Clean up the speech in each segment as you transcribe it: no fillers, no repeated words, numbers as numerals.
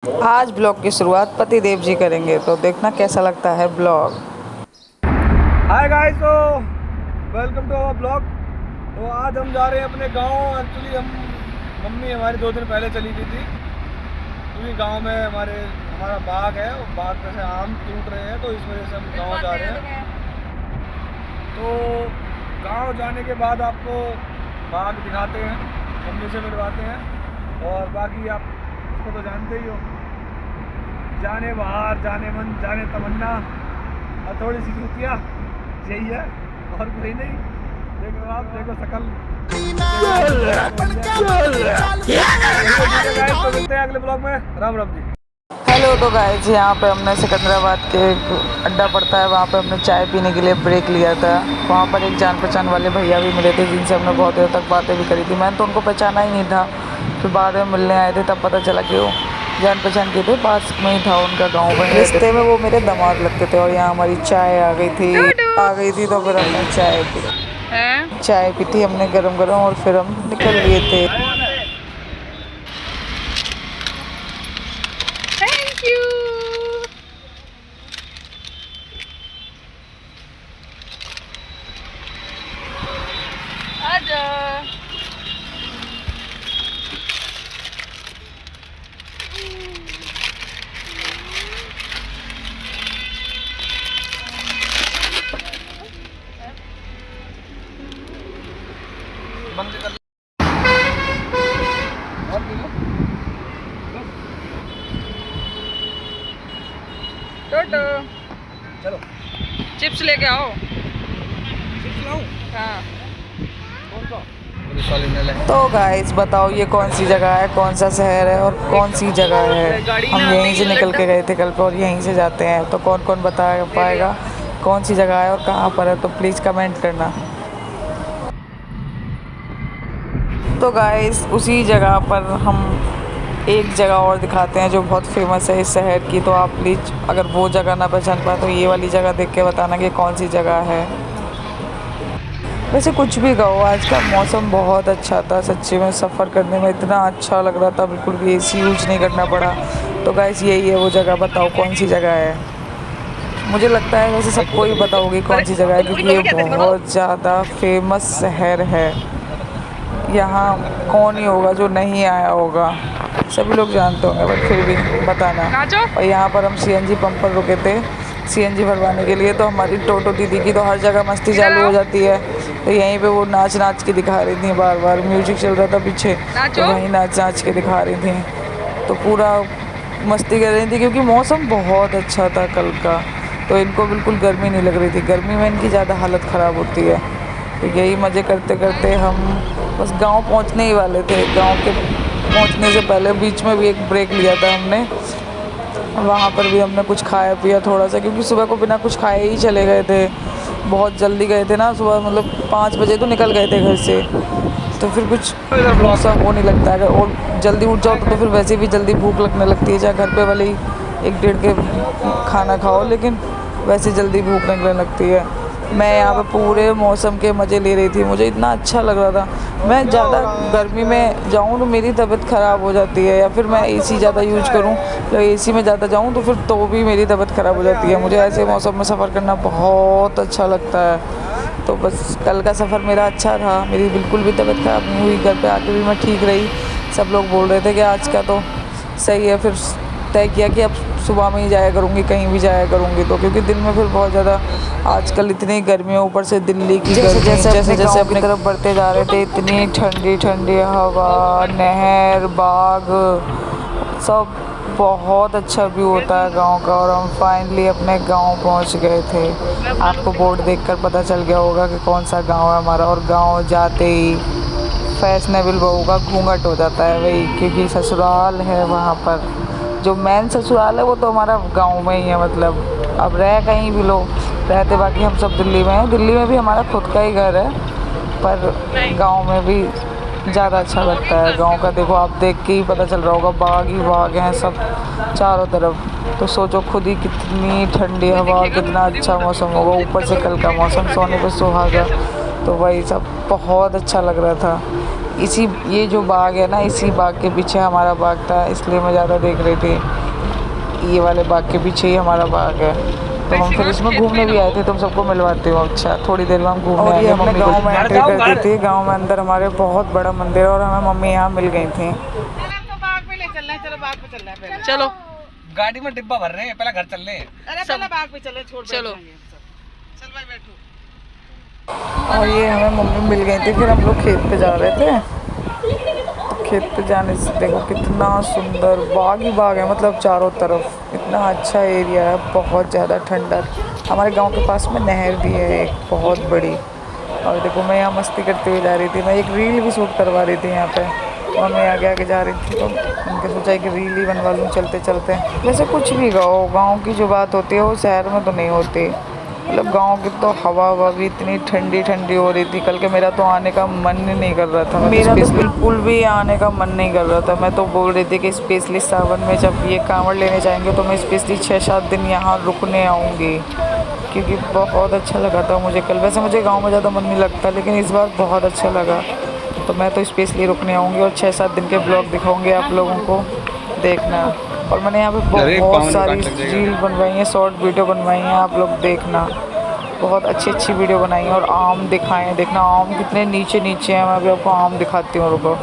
आज ब्लॉग की शुरुआत पति देव जी करेंगे, तो देखना कैसा लगता है ब्लॉग। हाय गाइस, तो वेलकम टू आवर ब्लॉग। तो आज हम जा रहे हैं अपने गांव। एक्चुअली मम्मी हमारी 2 दिन पहले चली गई थी, क्योंकि गांव में हमारा बाग है, और बाग में से आम टूट रहे हैं, तो इस वजह से हम गांव जा रहे हैं। तो गांव जाने के बाद आपको बाग दिखाते हैं, मम्मी से मिलवाते हैं, और बाकी आप उसको तो जानते ही हो, जाने बाहर, जाने मन, जाने तमन्ना और थोड़ी सी चूतिया, यही है और कोई नहीं। देखो आप, देखो शकल। तो मिलते हैं अगले ब्लॉग में। राम राम जी। हेलो, तो गाइस यहाँ पे हमने सिकंदराबाद के एक अड्डा पड़ता है, वहाँ पे हमने चाय पीने के लिए ब्रेक लिया था। वहाँ पर एक जान पहचान वाले भैया भी मिले थे, जिनसे हमने बहुत देर तक बातें भी करी थी। मैंने तो उनको पहचाना ही नहीं था, फिर बाद में मिलने आए थे तब पता चला कि वो जान पहचान के थे, पास में ही था उनका गाँव। वहीं रिश्ते में वो मेरे दामाद लगते थे। और यहाँ हमारी चाय आ गई थी तो फिर हमने चाय पी थी हमने गरम गरम, और फिर हम निकल लिए थे। Thank you. आजा। बंद कर और पी लो। टोटो चलो चिप्स लेके आओ। चिप्स लाऊं? हाँ। कौन सा? पुलिस वाले ने ले। तो गाइस बताओ, ये कौन सी जगह है, कौन सा शहर है और कौन सी जगह है। हम यहीं से निकल के गए थे कल पे और यहीं से जाते हैं, तो कौन कौन बता पाएगा कौन सी जगह है और कहाँ पर है, तो प्लीज़ कमेंट करना। तो गाइस उसी जगह पर हम एक जगह और दिखाते हैं जो बहुत फेमस है इस शहर की। तो आप प्लीज़ अगर वो जगह ना पहचान पाए तो ये वाली जगह देख के बताना कि कौन सी जगह है। वैसे कुछ भी कहो, आज का मौसम बहुत अच्छा था, सच्ची में सफ़र करने में इतना अच्छा लग रहा था, बिल्कुल भी एसी यूज नहीं करना पड़ा। तो गाइस यही है वो जगह, बताओ कौन सी जगह है। मुझे लगता है वैसे सबको ही पता होगी कौन सी जगह है, क्योंकि ये बहुत ज़्यादा फेमस शहर है। यहाँ कौन ही होगा जो नहीं आया होगा, सभी लोग जानते होंगे, बट फिर भी बताना। और यहाँ पर हम सीएनजी पंप पर रुके थे सीएनजी भरवाने के लिए, तो हमारी टोटो दीदी की तो हर जगह मस्ती चालू हो जाती है। तो यहीं पे वो नाच नाच के दिखा रही थी, बार बार म्यूजिक चल रहा था पीछे, तो वहीं नाच नाच के दिखा रही थी, तो पूरा मस्ती कर रही थी, क्योंकि मौसम बहुत अच्छा था कल का। तो इनको बिल्कुल गर्मी नहीं लग रही थी, गर्मी में इनकी ज़्यादा हालत ख़राब होती है। तो यही मज़े करते करते हम बस गांव पहुंचने ही वाले थे। गांव के पहुंचने से पहले बीच में भी एक ब्रेक लिया था हमने, वहाँ पर भी हमने कुछ खाया पिया थोड़ा सा, क्योंकि सुबह को बिना कुछ खाए ही चले गए थे। बहुत जल्दी गए थे ना, सुबह मतलब 5 बजे तो निकल गए थे घर से, तो फिर कुछ भूसा वो नहीं लगता है। और जल्दी उठ जाओ तो फिर वैसे भी जल्दी भूख लगने लगती है, चाहे घर पे भले ही 1-1.5 के खाना खाओ, लेकिन वैसे जल्दी भूख लगने लगती है। मैं यहाँ पे पूरे मौसम के मज़े ले रही थी, मुझे इतना अच्छा लग रहा था। मैं ज़्यादा गर्मी में जाऊँ तो मेरी तबीयत ख़राब हो जाती है, या फिर मैं एसी ज़्यादा यूज करूँ, तो एसी में ज़्यादा जाऊँ तो फिर तो भी मेरी तबीयत ख़राब हो जाती है। मुझे ऐसे मौसम में सफ़र करना बहुत अच्छा लगता है। तो बस कल का सफ़र मेरा अच्छा था, मेरी बिल्कुल भी तबीयत ख़राब नहीं हुई, घर पे आके भी मैं ठीक रही। सब लोग बोल रहे थे कि आज का तो सही है। फिर तय किया कि अब सुबह में ही जाया करूँगी, कहीं भी जाया करूँगी, तो क्योंकि दिन में फिर बहुत ज़्यादा आजकल इतनी गर्मी है, ऊपर से दिल्ली की गर्मी, जैसे अपनी तरफ बढ़ते जा रहे थे, इतनी ठंडी ठंडी हवा, नहर, बाग, सब बहुत अच्छा व्यू होता है गांव का। और हम फाइनली अपने गांव पहुंच गए थे। आपको बोर्ड देखकर पता चल गया होगा कि कौन सा गांव है हमारा। और गांव जाते ही फैशनेबल बहू का घूंघट हो जाता है, वही, क्योंकि ससुराल है वहाँ पर। जो मेन ससुराल है वो तो हमारा गांव में ही है, मतलब अब रह कहीं भी लो, रहते बाकी हम सब दिल्ली में हैं। दिल्ली में भी हमारा खुद का ही घर है, पर गांव में भी ज़्यादा अच्छा लगता है। गांव का देखो, आप देख के ही पता चल रहा होगा, बाग ही बाग हैं सब चारों तरफ। तो सोचो खुद ही कितनी ठंडी हवा, कितना अच्छा मौसम होगा, ऊपर से कल का मौसम सोने पे सुहागा, तो वही सब बहुत अच्छा लग रहा था। इसी ये जो बाग है ना, इसी बाग के पीछे हमारा बाग था, इसलिए मैं ज़्यादा देख रही थी। ये वाले बाग के पीछे ही हमारा बाग है, तो हम फिर इसमें घूमने भी आए थे। तुम सबको मिलवाती हूँ। अच्छा, थोड़ी देर में हम घूमने आए थे। हमने गाँव में एंट्री कर दी थी। गाँव में अंदर हमारे बहुत बड़ा मंदिर है और हमें मम्मी यहाँ मिल गई थी। चलो गाड़ी में डिब्बा भर रहे हैं, पहले घर चल रहे हैं। अरे पहले बाग पे चले, छोड़ चलो। चल भाई बैठो। और ये हमें मम्मी मिल गई थी। फिर हम लोग खेत पे जा रहे थे। तो खेत पे जाने से देखो कितना सुंदर बाग ही बाग है, मतलब चारों तरफ इतना अच्छा एरिया है, बहुत ज़्यादा ठंडा। हमारे गांव के पास में नहर भी है एक बहुत बड़ी। और देखो मैं यहाँ मस्ती करते हुए जा रही थी। मैं एक रील भी शूट करवा रही थी यहाँ पे। मम्मी आगे आगे जा रही थी, तो उनके सोचा कि रील ही बनवा लूँ चलते चलते। वैसे कुछ भी गाँव की जो बात होती है वो शहर में तो नहीं होती। मतलब गांव की तो हवा भी इतनी ठंडी ठंडी हो रही थी। कल के मेरा तो आने का मन ही नहीं कर रहा था। मेरा तो बिल्कुल भी आने का मन नहीं कर रहा था। मैं तो बोल रही थी कि स्पेशली सावन में जब ये कांवड़ लेने जाएंगे तो मैं स्पेशली 6-7 दिन यहाँ रुकने आऊँगी, क्योंकि बहुत अच्छा लगा था मुझे कल। वैसे मुझे गाँव में ज़्यादा मन नहीं लगता, लेकिन इस बार बहुत अच्छा लगा, तो मैं तो स्पेशली रुकने आऊँगी और 6-7 दिन के ब्लॉग दिखाऊँगी आप लोगों को, देखना। और मैंने यहाँ पे बहुत सारी रील बनवाई हैं, शॉर्ट वीडियो बनवाई हैं, आप लोग देखना। बहुत अच्छी अच्छी वीडियो बनाई हैं। और आम दिखाएं, देखना आम कितने नीचे नीचे हैं। मैं अभी आपको आम दिखाती हूँ, रुको।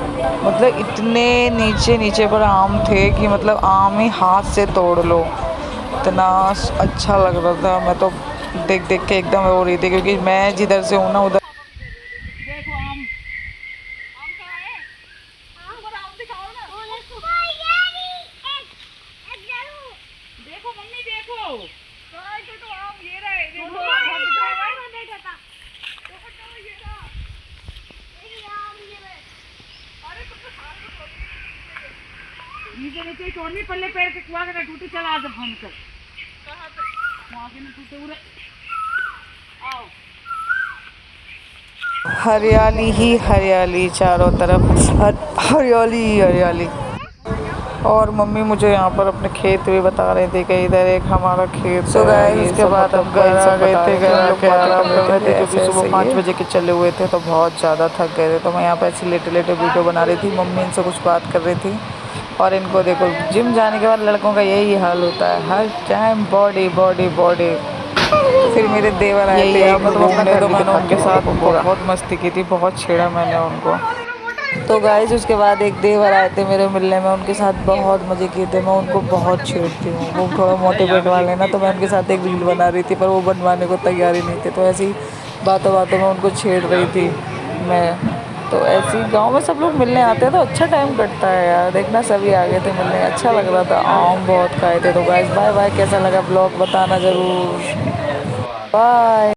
मतलब इतने नीचे नीचे पर आम थे कि मतलब आम ही हाथ से तोड़ लो, इतना अच्छा लग रहा था। मैं तो देख देख के एकदम हो रही थी, क्योंकि मैं जिधर से हूँ ना उधर देखो मम्मी देखो, तो आम ये रहे, देखो नीचे नीचे तोड़नी पल्ले पैर के कुआ के टूटे। चला जब हम कर कहां पे वहां के न टूटे उरे आओ। हरियाली ही हरियाली, चारों तरफ हरियाली ही हरियाली। और मम्मी मुझे यहाँ पर अपने खेत भी बता रहे थे कि इधर एक हमारा खेत है। गाइस इसके बाद हम घर आ गए थे। घर आके आराम कर रहे थे, क्योंकि सुबह 5 बजे के चले हुए थे, तो बहुत ज़्यादा थक गए थे। तो मैं यहाँ पर ऐसे लेटे लेटे वीडियो बना रही थी। मम्मी इनसे कुछ बात कर रही थी। और इनको देखो, जिम जाने के बाद लड़कों का यही हाल होता है, हर टाइम बॉडी बॉडी बॉडी। फिर मेरे देवर आए थे घूमने, तो मैंने उनके साथ बहुत मस्ती की थी, बहुत छेड़ा मैंने उनको। तो गाइस उसके बाद एक देवर आए थे मेरे मिलने में, उनके साथ बहुत मज़े किए थे। मैं उनको बहुत छेड़ती हूँ, वो थोड़ा मोटे पेट वाले ना, तो मैं उनके साथ एक रील बना रही थी, पर वो बनवाने को तैयार ही नहीं थे। तो ऐसी बातों बातों में उनको छेड़ रही थी मैं। तो ऐसे ही गाँव में सब लोग मिलने आते हैं तो अच्छा टाइम कटता है यार। देखना सभी आ गए थे मिलने, अच्छा लग रहा था। आम बहुत खाए थे। तो गाइस बाय बाय, कैसा लगा ब्लॉग बताना ज़रूर। बाय।